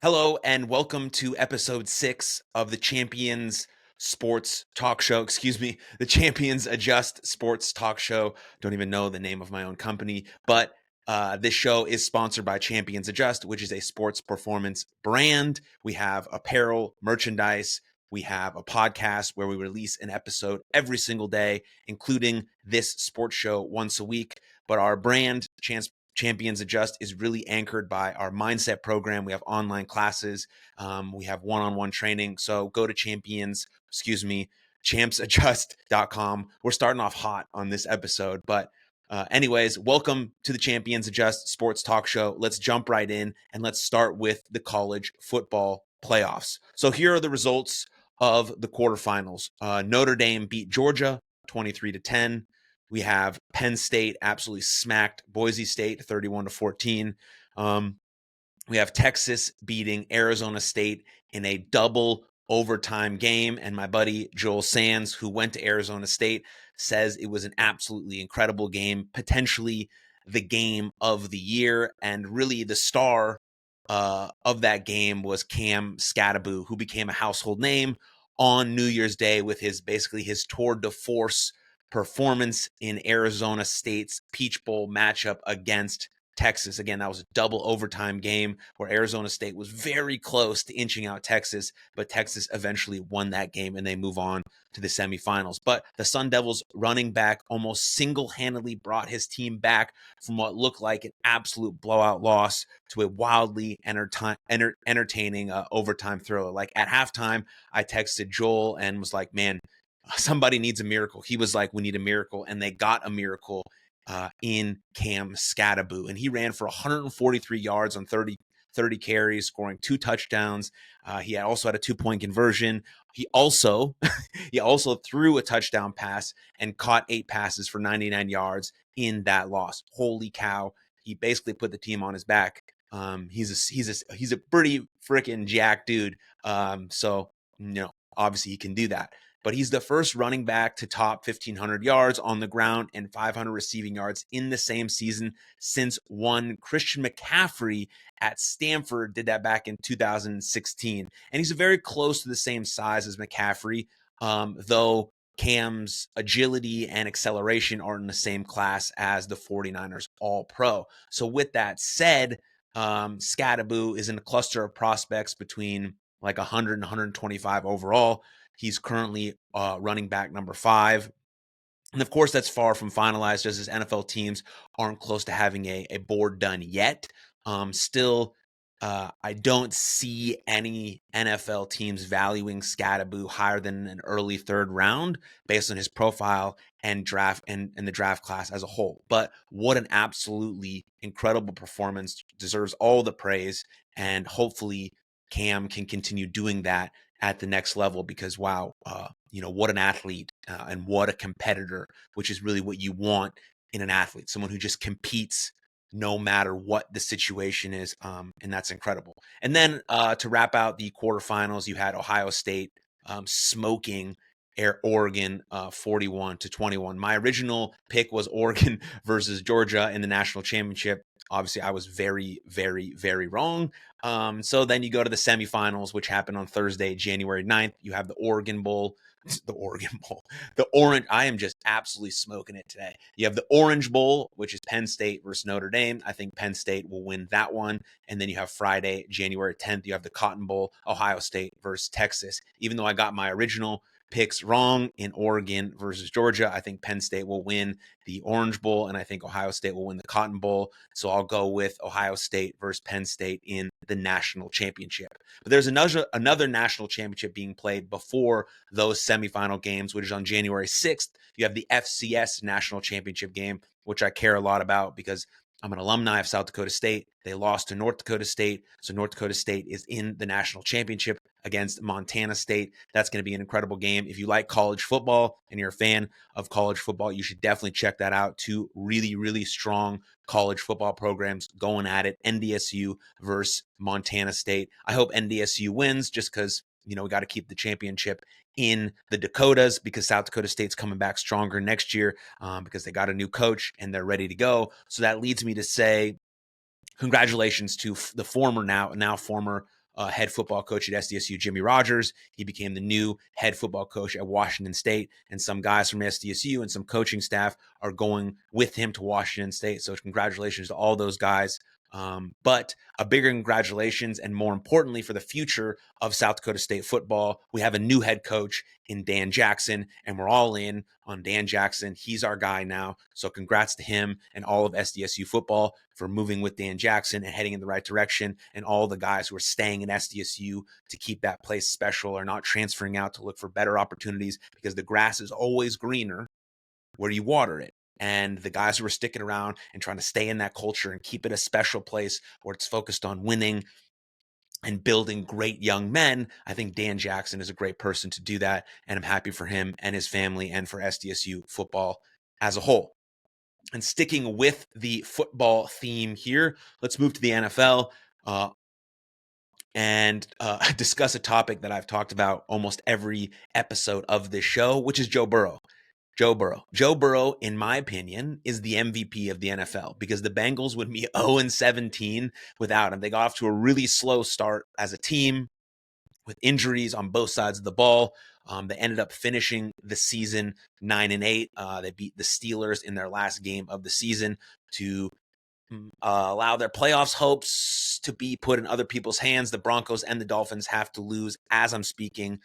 Hello and welcome to episode 6 of the Champions Sports Talk Show. Excuse me, the Champions Adjust Sports Talk Show. Don't even know the name of my own company, but this show is sponsored by Champions Adjust, which is a sports performance brand. We have apparel, merchandise. We have a podcast where we release an episode every single day, including this sports show once a week. But our brand, Champions Adjust, is really anchored by our mindset program. We have online classes. We have one-on-one training. So go to champsadjust.com. We're starting off hot on this episode, but anyways, welcome to the Champions Adjust Sports Talk Show. Let's jump right in and let's start with the college football playoffs. So here are the results of the quarterfinals. Notre Dame beat Georgia 23-10. We have Penn State absolutely smacked Boise State 31-14. We have Texas beating Arizona State in a double overtime game. And my buddy Joel Sands, who went to Arizona State, says it was an absolutely incredible game, potentially the game of the year. And really the star of that game was Cam Skattebo, who became a household name on New Year's Day with his tour de force performance in Arizona State's Peach Bowl matchup against Texas. Again, that was a double overtime game where Arizona State was very close to inching out Texas, but Texas eventually won that game and they move on to the semifinals. But the Sun Devils running back almost single-handedly brought his team back from what looked like an absolute blowout loss to a wildly entertaining overtime thriller. Like at halftime, I texted Joel and was like, man, somebody needs a miracle. He was like, we need a miracle. And they got a miracle in Cam Skattebo. And he ran for 143 yards on 30 carries, scoring 2 touchdowns. He also had a 2-point conversion. He also threw a touchdown pass and caught 8 passes for 99 yards in that loss. Holy cow. He basically put the team on his back. He's a pretty freaking jack dude. So, obviously he can do that. But he's the first running back to top 1,500 yards on the ground and 500 receiving yards in the same season since one Christian McCaffrey at Stanford did that back in 2016. And he's very close to the same size as McCaffrey, though Cam's agility and acceleration are in the same class as the 49ers All-Pro. So with that said, Skattebo is in a cluster of prospects between like 100 and 125 overall. He's currently running back number 5. And of course, that's far from finalized, just as NFL teams aren't close to having a board done yet. Still, I don't see any NFL teams valuing Skattebo higher than an early 3rd round based on his profile and draft and the draft class as a whole. But what an absolutely incredible performance, deserves all the praise, and hopefully Cam can continue doing that at the next level because, wow, what an athlete and what a competitor, which is really what you want in an athlete, someone who just competes no matter what the situation is, and that's incredible. And then to wrap out the quarterfinals, you had Ohio State smoking Oregon 41-21. My original pick was Oregon versus Georgia in the national championship. Obviously, I was very, very, very wrong. So then you go to the semifinals, which happened on Thursday, January 9th. You have the Oregon Bowl. The Orange. I am just absolutely smoking it today. You have the Orange Bowl, which is Penn State versus Notre Dame. I think Penn State will win that one. And then you have Friday, January 10th. You have the Cotton Bowl, Ohio State versus Texas. Even though I got my original picks wrong in Oregon versus Georgia, I think Penn State will win the Orange Bowl, and I think Ohio State will win the Cotton Bowl. So I'll go with Ohio State versus Penn State in the national championship. But there's another national championship being played before those semifinal games, which is on January 6th. You have the FCS national championship game, which I care a lot about because I'm an alumni of South Dakota State. They lost to North Dakota State. So North Dakota State is in the national championship against Montana State. That's going to be an incredible game. If you like college football and you're a fan of college football, you should definitely check that out. 2 really, really strong college football programs going at it. NDSU versus Montana State. I hope NDSU wins just because, we got to keep the championship in the Dakotas because South Dakota State's coming back stronger next year because they got a new coach and they're ready to go. So that leads me to say congratulations to the former, now former head football coach at SDSU, Jimmy Rogers. He became the new head football coach at Washington State, and some guys from SDSU and some coaching staff are going with him to Washington State. So congratulations to all those guys. But a bigger congratulations, and more importantly, for the future of South Dakota State football, we have a new head coach in Dan Jackson, and we're all in on Dan Jackson. He's our guy now. So congrats to him and all of SDSU football for moving with Dan Jackson and heading in the right direction, and all the guys who are staying in SDSU to keep that place special or not transferring out to look for better opportunities, because the grass is always greener where you water it. And the guys who are sticking around and trying to stay in that culture and keep it a special place where it's focused on winning and building great young men, I think Dan Jackson is a great person to do that. And I'm happy for him and his family and for SDSU football as a whole. And sticking with the football theme here, let's move to the NFL and discuss a topic that I've talked about almost every episode of this show, which is Joe Burrow. Joe Burrow, in my opinion, is the MVP of the NFL, because the Bengals would be 0-17 without him. They got off to a really slow start as a team with injuries on both sides of the ball. They ended up finishing the season 9-8. They beat the Steelers in their last game of the season to allow their playoffs hopes to be put in other people's hands. The Broncos and the Dolphins have to lose as I'm speaking.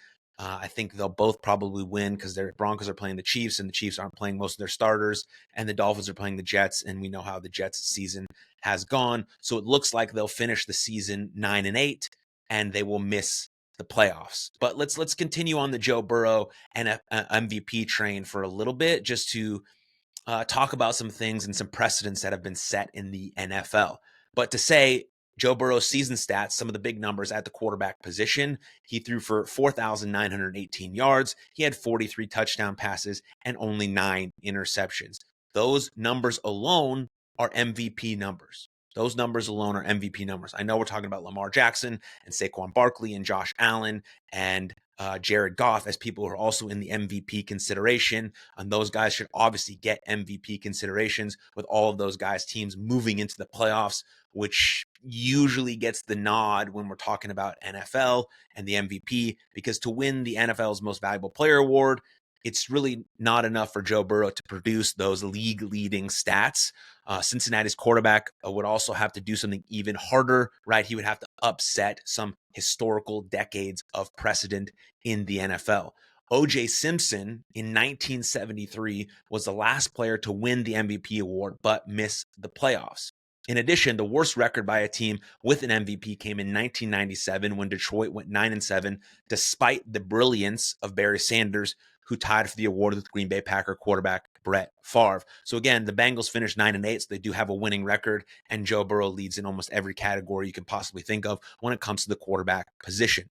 I think they'll both probably win, because their Broncos are playing the Chiefs, and the Chiefs aren't playing most of their starters, and the Dolphins are playing the Jets, and we know how the Jets season has gone. So it looks like they'll finish the season 9-8, and they will miss the playoffs. But let's continue on the Joe Burrow and MVP train for a little bit, just to talk about some things and some precedents that have been set in the NFL. But to say Joe Burrow's season stats, some of the big numbers at the quarterback position: he threw for 4,918 yards. He had 43 touchdown passes and only 9 interceptions. Those numbers alone are MVP numbers. Those numbers alone are MVP numbers. I know we're talking about Lamar Jackson and Saquon Barkley and Josh Allen and Jared Goff as people who are also in the MVP consideration. And those guys should obviously get MVP considerations, with all of those guys' teams moving into the playoffs, which usually gets the nod when we're talking about NFL and the MVP, because to win the NFL's Most Valuable Player award, it's really not enough for Joe Burrow to produce those league-leading stats. Cincinnati's quarterback would also have to do something even harder, right? He would have to upset some historical decades of precedent in the NFL. O.J. Simpson in 1973 was the last player to win the MVP award but miss the playoffs. In addition, the worst record by a team with an MVP came in 1997, when Detroit went 9-7, despite the brilliance of Barry Sanders, who tied for the award with Green Bay Packer quarterback Brett Favre. So again, the Bengals finished 9-8, so they do have a winning record, and Joe Burrow leads in almost every category you can possibly think of when it comes to the quarterback position.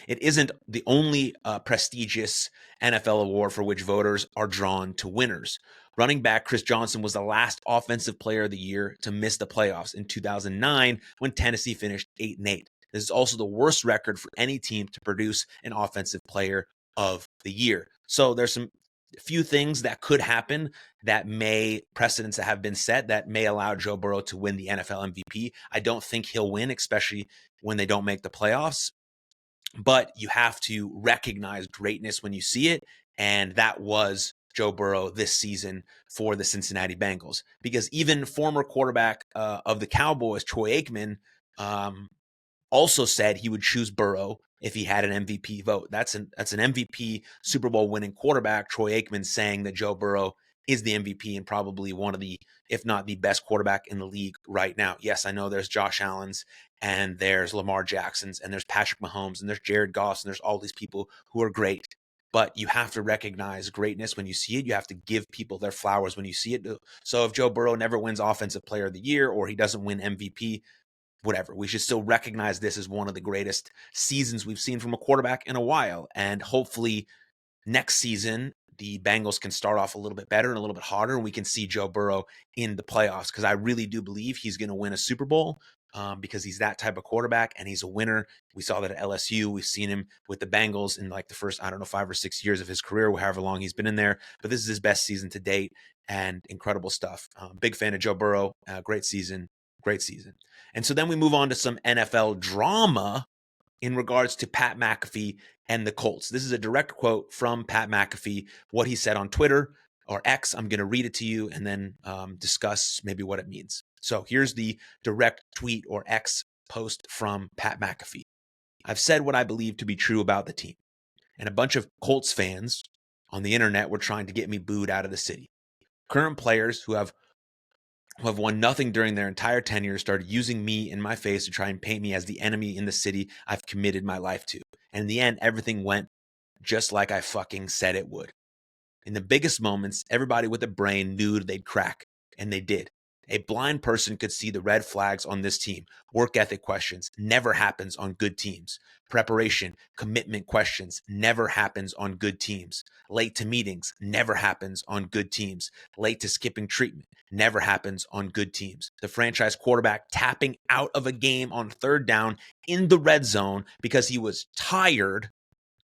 It isn't the only prestigious NFL award for which voters are drawn to winners. Running back Chris Johnson was the last offensive player of the year to miss the playoffs in 2009, when Tennessee finished 8-8. This is also the worst record for any team to produce an offensive player of the year. So there's some few things that could happen that precedents that have been set that may allow Joe Burrow to win the NFL MVP. I don't think he'll win, especially when they don't make the playoffs. But you have to recognize greatness when you see it, and that was Joe Burrow this season for the Cincinnati Bengals. Because even former quarterback of the Cowboys, Troy Aikman, also said he would choose Burrow if he had an MVP vote. That's an MVP Super Bowl winning quarterback, Troy Aikman, saying that Joe Burrow is the MVP and probably one of the, if not the best quarterback in the league right now. Yes, I know there's Josh Allen's and there's Lamar Jackson's and there's Patrick Mahomes and there's Jared Goff's and there's all these people who are great. But you have to recognize greatness when you see it. You have to give people their flowers when you see it. So if Joe Burrow never wins Offensive Player of the Year, or he doesn't win MVP, whatever, we should still recognize this as one of the greatest seasons we've seen from a quarterback in a while. And hopefully next season, the Bengals can start off a little bit better and a little bit harder, and we can see Joe Burrow in the playoffs, because I really do believe he's going to win a Super Bowl, because he's that type of quarterback and he's a winner. We saw that at LSU. We've seen him with the Bengals in like the first, 5 or 6 years of his career, however long he's been in there. But this is his best season to date, and incredible stuff. Big fan of Joe Burrow. Great season. Great season. And so then we move on to some NFL drama in regards to Pat McAfee and the Colts. This is a direct quote from Pat McAfee, what he said on Twitter or X. I'm going to read it to you and then discuss maybe what it means. So here's the direct tweet or X post from Pat McAfee. I've said what I believe to be true about the team, and a bunch of Colts fans on the internet were trying to get me booed out of the city. Current players who have won nothing during their entire tenure started using me in my face to try and paint me as the enemy in the city I've committed my life to. And in the end, everything went just like I fucking said it would. In the biggest moments, everybody with a brain knew they'd crack, and they did. A blind person could see the red flags on this team. Work ethic questions never happens on good teams. Preparation, commitment questions never happens on good teams. Late to meetings never happens on good teams. Late to skipping treatment never happens on good teams. The franchise quarterback tapping out of a game on third down in the red zone because he was tired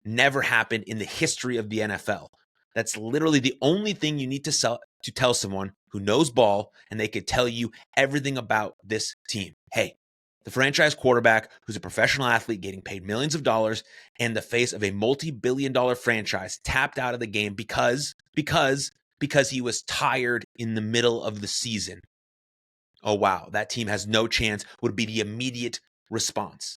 never happened in the history of the NFL. That's literally the only thing you need to tell someone who knows ball, and they could tell you everything about this team. Hey, the franchise quarterback who's a professional athlete getting paid millions of dollars and the face of a multi-billion-dollar franchise tapped out of the game because he was tired in the middle of the season. Oh, wow, that team has no chance would be the immediate response.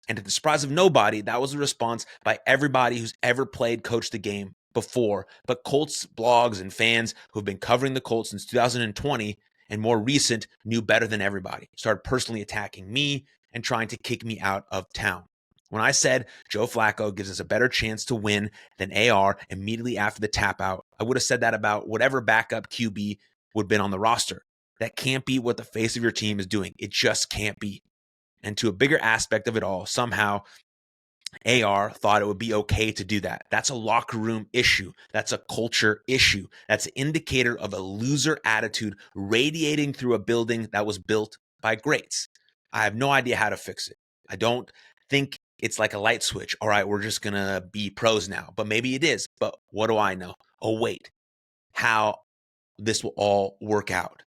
And to the surprise of nobody, that was a response by everybody who's ever played coach the game before. But Colts blogs and fans who've been covering the Colts since 2020 and more recent knew better than everybody. Started personally attacking me and trying to kick me out of town. When I said Joe Flacco gives us a better chance to win than AR immediately after the tap out, I would have said that about whatever backup QB would have been on the roster. That can't be what the face of your team is doing. It just can't be. And to a bigger aspect of it all, somehow AR thought it would be okay to do that. That's a locker room issue. That's a culture issue. That's an indicator of a loser attitude radiating through a building that was built by greats. I have no idea how to fix it. I don't think it's like a light switch. All right, we're just going to be pros now. But maybe it is. But what do I know? Oh, wait. How this will all work out.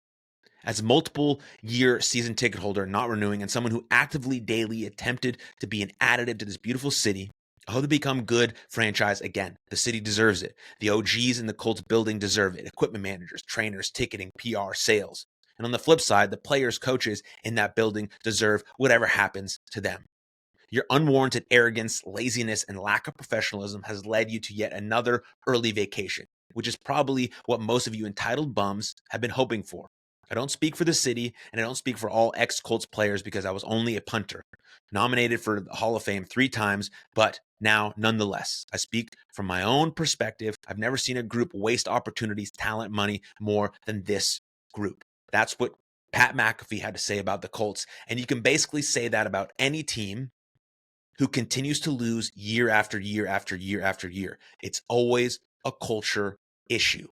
As a multiple-year season ticket holder not renewing and someone who actively daily attempted to be an additive to this beautiful city, I hope to become good franchise again. The city deserves it. The OGs in the Colts building deserve it. Equipment managers, trainers, ticketing, PR, sales. And on the flip side, the players, coaches in that building deserve whatever happens to them. Your unwarranted arrogance, laziness, and lack of professionalism has led you to yet another early vacation, which is probably what most of you entitled bums have been hoping for. I don't speak for the city, and I don't speak for all ex-Colts players because I was only a punter, nominated for the Hall of Fame 3 times, but now nonetheless, I speak from my own perspective. I've never seen a group waste opportunities, talent, money more than this group. That's what Pat McAfee had to say about the Colts, and you can basically say that about any team who continues to lose year after year after year after year. It's always a culture issue.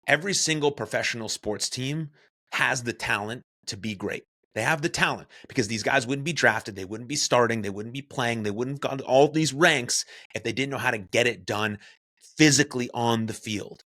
Every single professional sports team has the talent to be great. They have the talent because these guys wouldn't be drafted. They wouldn't be starting. They wouldn't be playing. They wouldn't have gone all these ranks if they didn't know how to get it done physically on the field.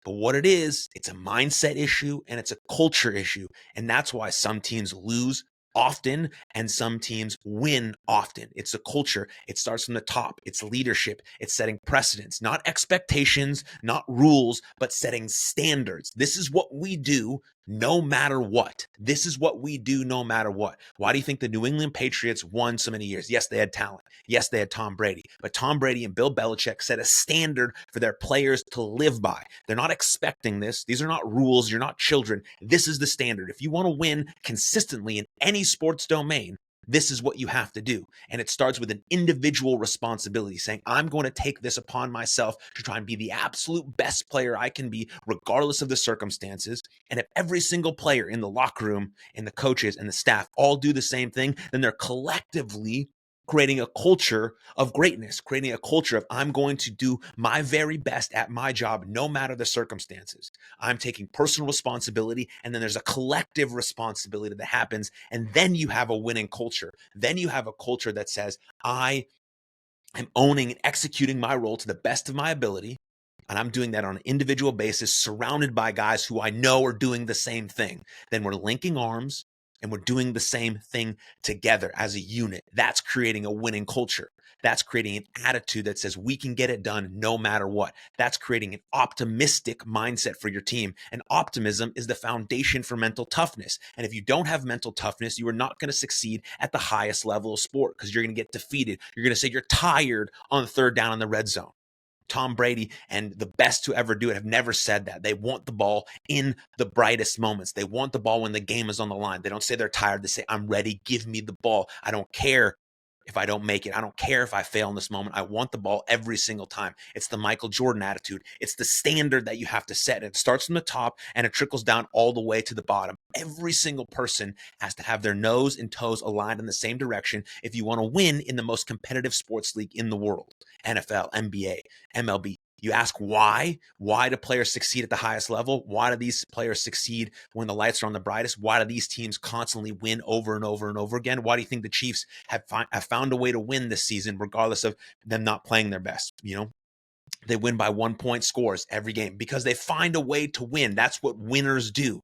But what it is, it's a mindset issue and it's a culture issue. And that's why some teams lose often and some teams win often. It's a culture. It starts from the top. It's leadership. It's setting precedents, not expectations, not rules, but setting standards. This is what we do no matter what. This is what we do no matter what. Why do you think the New England Patriots won so many years? Yes, they had talent. Yes, they had Tom Brady. But Tom Brady and Bill Belichick set a standard for their players to live by. They're not expecting this. These are not rules. You're not children. This is the standard. If you want to win consistently in any sports domain, this is what you have to do. And it starts with an individual responsibility, saying, I'm going to take this upon myself to try and be the absolute best player I can be, regardless of the circumstances. And if every single player in the locker room and the coaches and the staff all do the same thing, then they're collectively creating a culture of greatness, creating a culture of I'm going to do my very best at my job, no matter the circumstances. I'm taking personal responsibility, and then there's a collective responsibility that happens, and then you have a winning culture. Then you have a culture that says, I am owning and executing my role to the best of my ability, and I'm doing that on an individual basis, surrounded by guys who I know are doing the same thing. Then we're linking arms, and we're doing the same thing together as a unit. That's creating a winning culture. That's creating an attitude that says we can get it done no matter what. That's creating an optimistic mindset for your team. And optimism is the foundation for mental toughness. And if you don't have mental toughness, you are not going to succeed at the highest level of sport because you're going to get defeated. You're going to say you're tired on third down in the red zone. Tom Brady and the best to ever do it have never said that. They want the ball in the brightest moments. They want the ball when the game is on the line. They don't say they're tired. They say, I'm ready. Give me the ball. I don't care if I don't make it. I don't care if I fail in this moment. I want the ball every single time. It's the Michael Jordan attitude. It's the standard that you have to set. It starts from the top and it trickles down all the way to the bottom. Every single person has to have their nose and toes aligned in the same direction if you want to win in the most competitive sports league in the world. NFL, NBA, MLB. You ask why? Why do players succeed at the highest level? Why do these players succeed when the lights are on the brightest? Why do these teams constantly win over and over and over again? Why do you think the Chiefs have found a way to win this season, regardless of them not playing their best? You know, they win by 1 point scores every game because they find a way to win. That's what winners do.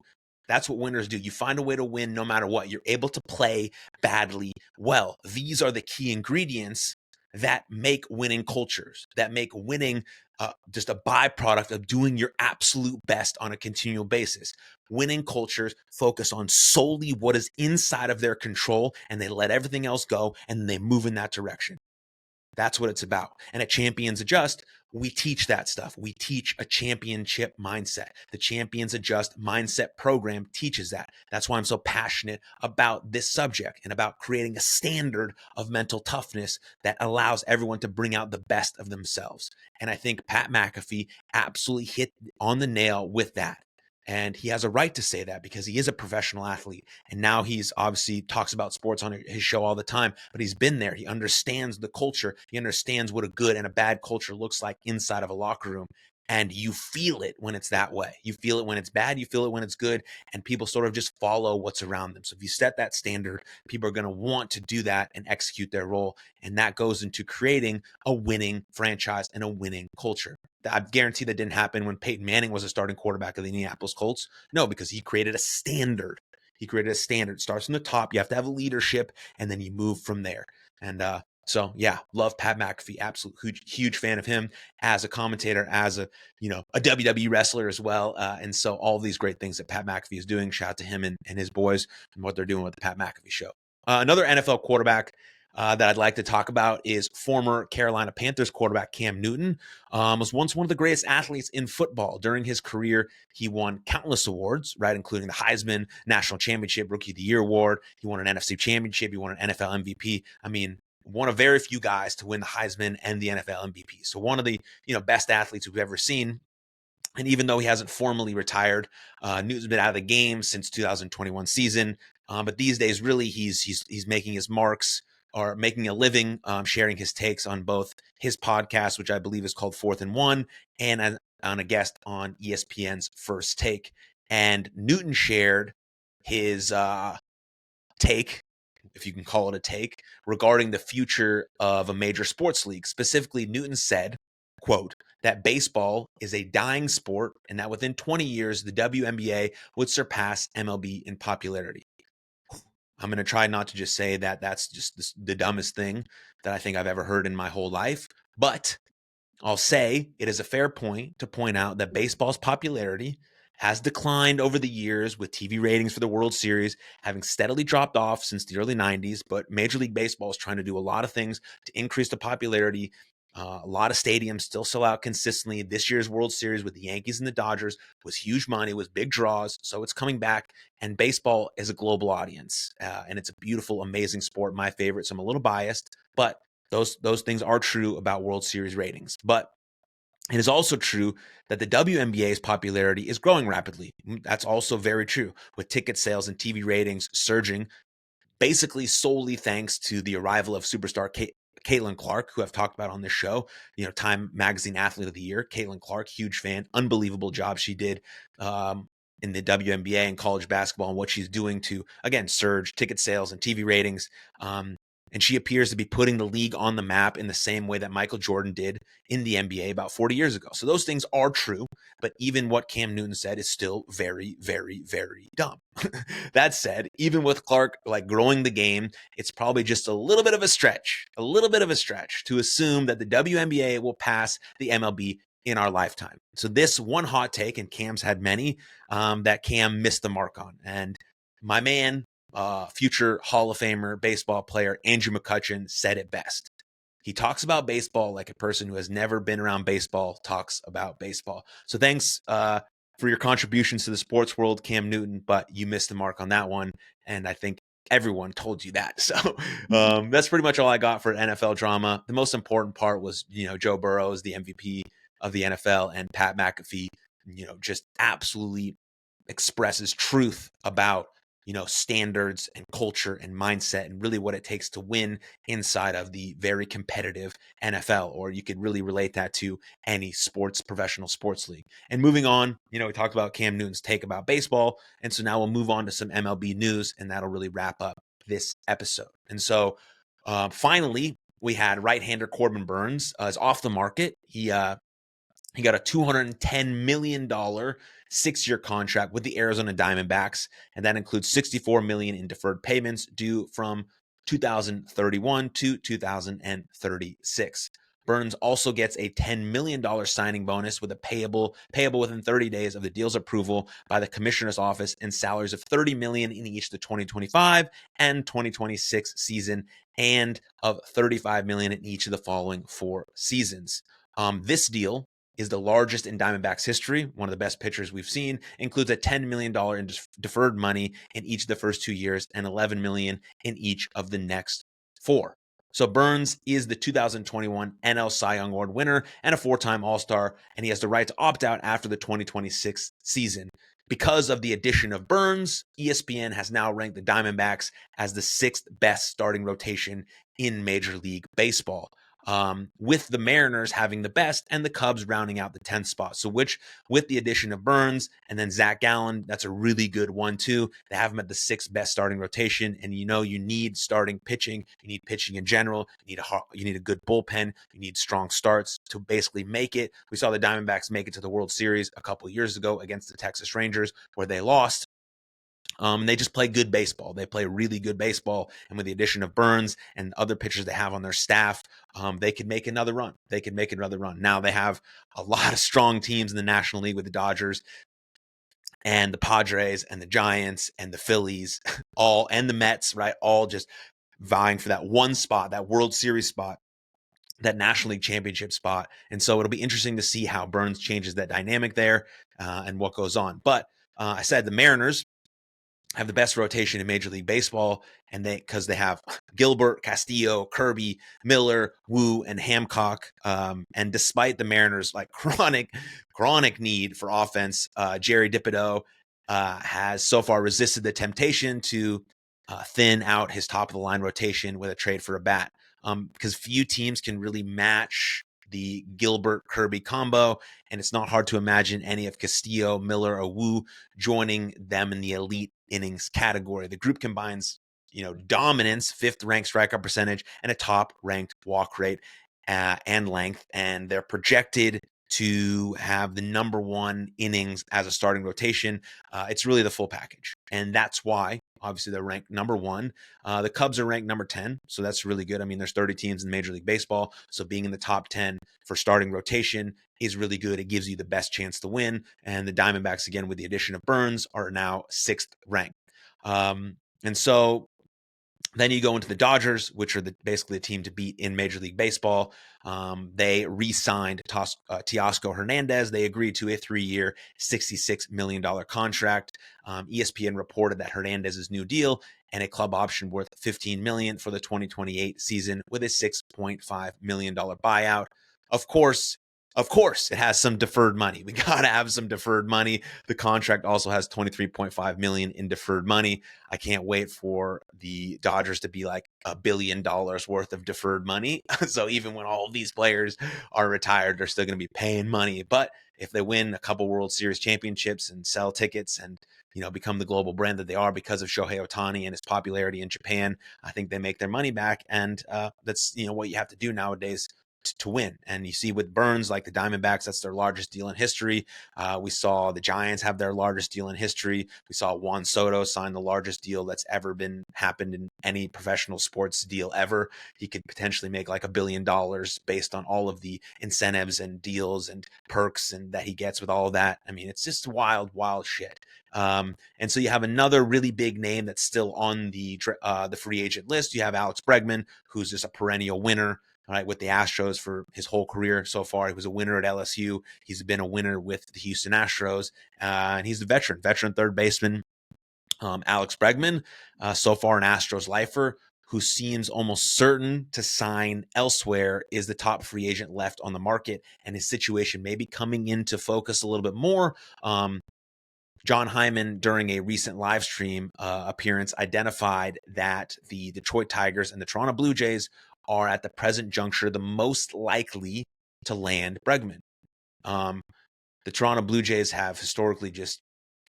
That's what winners do. You find a way to win no matter what. You're able to play badly well. These are the key ingredients that make winning cultures, that make winning just a byproduct of doing your absolute best on a continual basis. Winning cultures focus on solely what is inside of their control, and they let everything else go, and they move in that direction. That's what it's about. And at Champions Adjust, we teach that stuff. We teach a championship mindset. The Champions Adjust mindset program teaches that. That's why I'm so passionate about this subject and about creating a standard of mental toughness that allows everyone to bring out the best of themselves. And I think Pat McAfee absolutely hit on the nail with that. And he has a right to say that because he is a professional athlete. And now he's obviously talks about sports on his show all the time, but he's been there. He understands the culture. He understands what a good and a bad culture looks like inside of a locker room. And you feel it when it's that way. You feel it when it's bad. You feel it when it's good. And people sort of just follow what's around them. So if you set that standard, people are going to want to do that and execute their role. And that goes into creating a winning franchise and a winning culture. I guarantee that didn't happen when Peyton Manning was a starting quarterback of the Indianapolis Colts. No, because he created a standard. He created a standard. It starts from the top. You have to have leadership, and then you move from there. And so, yeah, love Pat McAfee. Absolute huge fan of him as a commentator, as a WWE wrestler as well. And so all these great things that Pat McAfee is doing. Shout out to him and his boys and what they're doing with the Pat McAfee show. Another NFL quarterback that I'd like to talk about is former Carolina Panthers quarterback Cam Newton. Was once one of the greatest athletes in football. During his career, he won countless awards, right, including the Heisman, National Championship, Rookie of the Year award. He won an NFC Championship. He won an NFL MVP. I mean, one of very few guys to win the Heisman and the NFL MVP. So one of the best athletes we've ever seen. And even though he hasn't formally retired, Newton's been out of the game since 2021 season. But these days, really, he's making his marks or making a living sharing his takes on both his podcast, which I believe is called 4th and 1, and on a guest on ESPN's First Take. And Newton shared his take, if you can call it a take, regarding the future of a major sports league. Specifically, Newton said, quote, that baseball is a dying sport and that within 20 years, the WNBA would surpass MLB in popularity. I'm going to try not to just say that that's just the dumbest thing that I think I've ever heard in my whole life, but I'll say it is a fair point to point out that baseball's popularity has declined over the years, with TV ratings for the World Series having steadily dropped off since the early 90s. But Major League Baseball is trying to do a lot of things to increase the popularity. A lot of stadiums still sell out consistently. This year's World Series with the Yankees and the Dodgers was huge money, was big draws. So it's coming back. And baseball is a global audience. And it's a beautiful, amazing sport, my favorite. So I'm a little biased, but those things are true about World Series ratings. But it is also true that the WNBA's popularity is growing rapidly. That's also very true, with ticket sales and TV ratings surging, basically solely thanks to the arrival of superstar Caitlin Clark, who I've talked about on this show, Time Magazine Athlete of the Year. Caitlin Clark, huge fan, unbelievable job she did in the WNBA and college basketball, and what she's doing to, again, surge ticket sales and TV ratings. And she appears to be putting the league on the map in the same way that Michael Jordan did in the NBA about 40 years ago. So those things are true, but even what Cam Newton said is still very, very, very dumb. That said, even with Clark like growing the game, it's probably just a little bit of a stretch to assume that the WNBA will pass the MLB in our lifetime. So this one hot take, and Cam's had many, that Cam missed the mark on. And my man, future Hall of Famer baseball player Andrew McCutchen said it best. He talks about baseball like a person who has never been around baseball talks about baseball. So thanks for your contributions to the sports world, Cam Newton, but you missed the mark on that one. And I think everyone told you that. So that's pretty much all I got for NFL drama. The most important part was, Joe Burrow is the MVP of the NFL, and Pat McAfee, just absolutely expresses truth about standards and culture and mindset and really what it takes to win inside of the very competitive NFL, or you could really relate that to any professional sports league. And moving on, we talked about Cam Newton's take about baseball. And so now we'll move on to some MLB news, and that'll really wrap up this episode. And so finally, we had right-hander Corbin Burns is off the market. He got a $210 million 6-year contract with the Arizona Diamondbacks, and that includes $64 million in deferred payments due from 2031 to 2036. Burns also gets a $10 million signing bonus with a payable within 30 days of the deal's approval by the commissioner's office, and salaries of $30 million in each the 2025 and 2026 season, and of $35 million in each of the following 4 seasons. This deal is the largest in Diamondbacks history. One of the best pitchers we've seen. Includes a $10 million in deferred money in each of the first 2 years and $11 million in each of the next 4. So Burns is the 2021 NL Cy Young Award winner and a 4-time All-Star, and he has the right to opt out after the 2026 season. Because of the addition of Burns, ESPN has now ranked the Diamondbacks as the 6th best starting rotation in Major League Baseball, with the Mariners having the best and the Cubs rounding out the 10th spot. So with the addition of Burns and then Zach Gallen, that's a really good 1-2. They have him at the 6th best starting rotation, and you need starting pitching. You need pitching in general. You need a good bullpen. You need strong starts to basically make it. We saw the Diamondbacks make it to the World Series a couple of years ago against the Texas Rangers, where they lost. They just play good baseball. They play really good baseball. And with the addition of Burns and other pitchers they have on their staff, they could make another run. Now they have a lot of strong teams in the National League with the Dodgers and the Padres and the Giants and the Phillies, and the Mets, right? All just vying for that one spot, that World Series spot, that National League Championship spot. And so it'll be interesting to see how Burns changes that dynamic there and what goes on. But I said the Mariners have the best rotation in Major League Baseball, and because they have Gilbert, Castillo, Kirby, Miller, Wu, and Hancock. And despite the Mariners' chronic need for offense, Jerry Dipoto has so far resisted the temptation to thin out his top of the line rotation with a trade for a bat, because few teams can really match the Gilbert-Kirby combo, and it's not hard to imagine any of Castillo, Miller, or Wu joining them in the elite innings category. The group combines, dominance, 5th-ranked strikeout percentage, and a top-ranked walk rate and length, and they're projected to have the number 1 innings as a starting rotation. It's really the full package, and that's why obviously they're ranked number 1. The Cubs are ranked number 10, so that's really good. I mean, there's 30 teams in Major League Baseball, so being in the top 10 for starting rotation is really good. It gives you the best chance to win. And the Diamondbacks, again, with the addition of Burns, are now 6th ranked. And so then you go into the Dodgers, which are basically the team to beat in Major League Baseball. They re-signed Teoscar Hernandez. They agreed to a 3-year, $66 million contract. ESPN reported that Hernandez's new deal and a club option worth $15 million for the 2028 season with a $6.5 million buyout. Of course, it has some deferred money. We got to have some deferred money. The contract also has $23.5 million in deferred money. I can't wait for the Dodgers to be like $1 billion worth of deferred money. So even when all of these players are retired, they're still going to be paying money. But if they win a couple World Series championships and sell tickets and become the global brand that they are because of Shohei Ohtani and his popularity in Japan. I think they make their money back, and that's what you have to do nowadays to win. And you see with Burns, like the Diamondbacks, that's their largest deal in history. We saw the Giants have their largest deal in history. We saw Juan Soto sign the largest deal that's ever happened in any professional sports deal ever. He could potentially make like $1 billion based on all of the incentives and deals and perks and that he gets with all of that. I mean, it's just wild, wild shit. And so you have another really big name that's still on the free agent list. You have Alex Bregman, who's just a perennial winner. Right, with the Astros for his whole career so far. He was a winner at LSU. He's been a winner with the Houston Astros, and he's a veteran third baseman. Alex Bregman, so far an Astros lifer, who seems almost certain to sign elsewhere, is the top free agent left on the market, and his situation may be coming into focus a little bit more. John Hyman, during a recent live stream appearance, identified that the Detroit Tigers and the Toronto Blue Jays are at the present juncture the most likely to land Bregman. The Toronto Blue Jays have historically just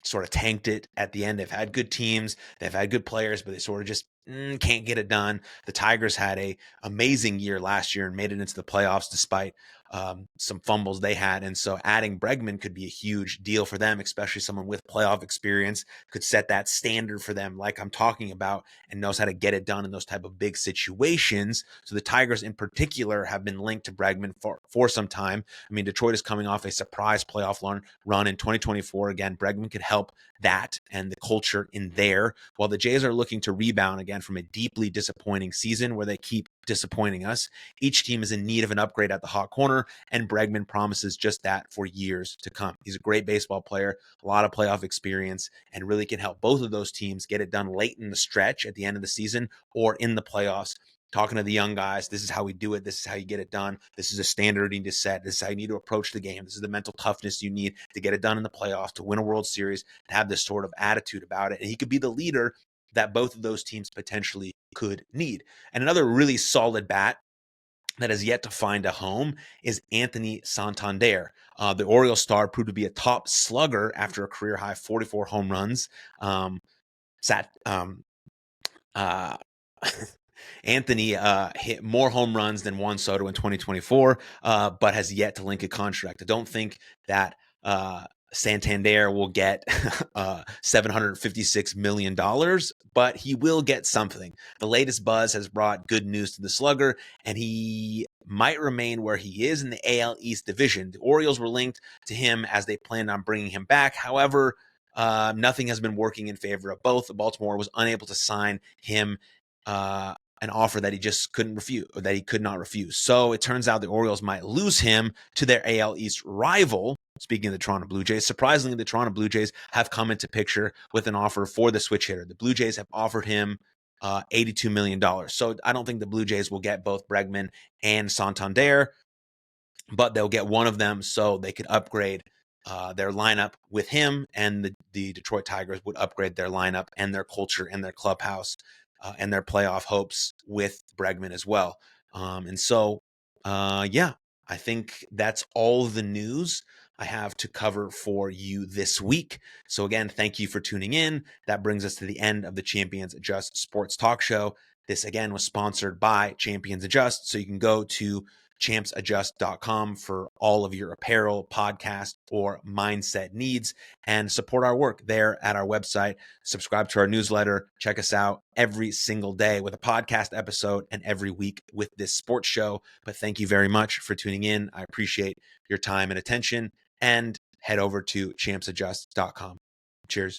sort of tanked it at the end. They've had good teams, they've had good players, but they sort of just can't get it done. The Tigers had a amazing year last year and made it into the playoffs despite some fumbles they had. And so adding Bregman could be a huge deal for them, especially someone with playoff experience could set that standard for them like I'm talking about and knows how to get it done in those type of big situations. So the Tigers in particular have been linked to Bregman for some time. I mean, Detroit is coming off a surprise playoff run in 2024. Again, Bregman could help that and the culture in there, while the Jays are looking to rebound again from a deeply disappointing season where they keep disappointing us. Each team is in need of an upgrade at the hot corner, and Bregman promises just that for years to come. He's a great baseball player, a lot of playoff experience, and really can help both of those teams get it done late in the stretch at the end of the season or in the playoffs. Talking to the young guys, this is how we do it. This is how you get it done. This is a standard you need to set. This is how you need to approach the game. This is the mental toughness you need to get it done in the playoffs, to win a World Series, to have this sort of attitude about it. And he could be the leader that both of those teams potentially could need. And another really solid bat that has yet to find a home is Anthony Santander. The Orioles star proved to be a top slugger after a career high 44 home runs. Anthony hit more home runs than Juan Soto in 2024, but has yet to link a contract. I don't think that Santander will get $756 million, but he will get something. The latest buzz has brought good news to the slugger, and he might remain where he is in the AL East division. The Orioles were linked to him as they planned on bringing him back. However, nothing has been working in favor of both. Baltimore was unable to sign him an offer that he just couldn't refuse, or that he could not refuse. So it turns out the Orioles might lose him to their AL East rival. Speaking of the Toronto Blue Jays, surprisingly, the Toronto Blue Jays have come into picture with an offer for the switch hitter. The Blue Jays have offered him $82 million. So I don't think the Blue Jays will get both Bregman and Santander, but they'll get one of them so they could upgrade their lineup with him, and the Detroit Tigers would upgrade their lineup and their culture and their clubhouse and their playoff hopes with Bregman as well. And so, yeah, I think that's all the news I have to cover for you this week. So again, thank you for tuning in. That brings us to the end of the Champions Adjust Sports Talk Show. This again was sponsored by Champions Adjust. So you can go to champsadjust.com for all of your apparel, podcast, or mindset needs, and support our work there at our website. Subscribe to our newsletter. Check us out every single day with a podcast episode and every week with this sports show. But thank you very much for tuning in. I appreciate your time and attention, and head over to champsadjust.com. Cheers.